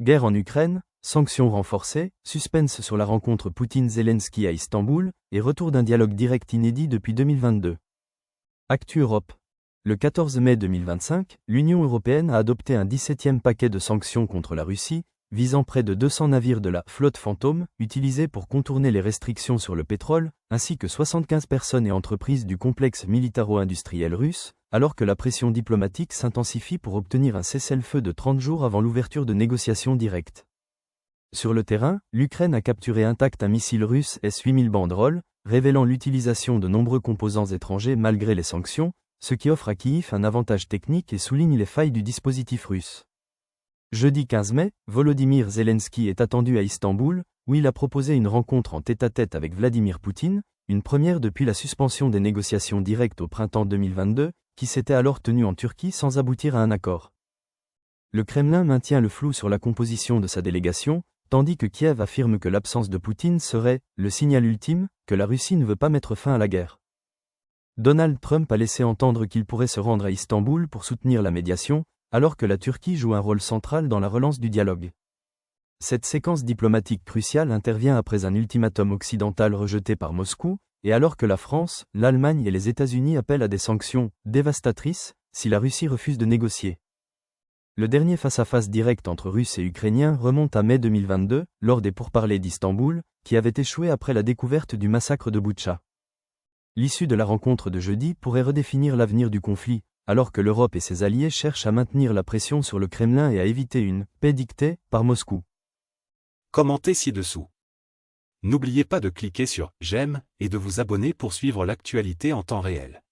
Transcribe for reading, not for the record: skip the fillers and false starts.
Guerre en Ukraine, sanctions renforcées, suspense sur la rencontre Poutine-Zelensky à Istanbul, et retour d'un dialogue direct inédit depuis 2022. Actu Europe. Le 14 mai 2025, l'Union européenne a adopté un 17e paquet de sanctions contre la Russie, visant près de 200 navires de la flotte fantôme, utilisés pour contourner les restrictions sur le pétrole, ainsi que 75 personnes et entreprises du complexe militaro-industriel russe, alors que la pression diplomatique s'intensifie pour obtenir un cessez-le-feu de 30 jours avant l'ouverture de négociations directes. Sur le terrain, l'Ukraine a capturé intact un missile russe S-8000 Banderole, révélant l'utilisation de nombreux composants étrangers malgré les sanctions, ce qui offre à Kiev un avantage technique et souligne les failles du dispositif russe. Jeudi 15 mai, Volodymyr Zelensky est attendu à Istanbul, où il a proposé une rencontre en tête-à-tête avec Vladimir Poutine, une première depuis la suspension des négociations directes au printemps 2022, qui s'était alors tenue en Turquie sans aboutir à un accord. Le Kremlin maintient le flou sur la composition de sa délégation, tandis que Kiev affirme que l'absence de Poutine serait « le signal ultime » que la Russie ne veut pas mettre fin à la guerre. Donald Trump a laissé entendre qu'il pourrait se rendre à Istanbul pour soutenir la médiation, alors que la Turquie joue un rôle central dans la relance du dialogue. Cette séquence diplomatique cruciale intervient après un ultimatum occidental rejeté par Moscou, et alors que la France, l'Allemagne et les États-Unis appellent à des sanctions dévastatrices si la Russie refuse de négocier. Le dernier face-à-face direct entre Russes et Ukrainiens remonte à mai 2022, lors des pourparlers d'Istanbul, qui avaient échoué après la découverte du massacre de Boutcha. L'issue de la rencontre de jeudi pourrait redéfinir l'avenir du conflit, alors que l'Europe et ses alliés cherchent à maintenir la pression sur le Kremlin et à éviter une paix dictée par Moscou. Commentez ci-dessous. N'oubliez pas de cliquer sur « J'aime » et de vous abonner pour suivre l'actualité en temps réel.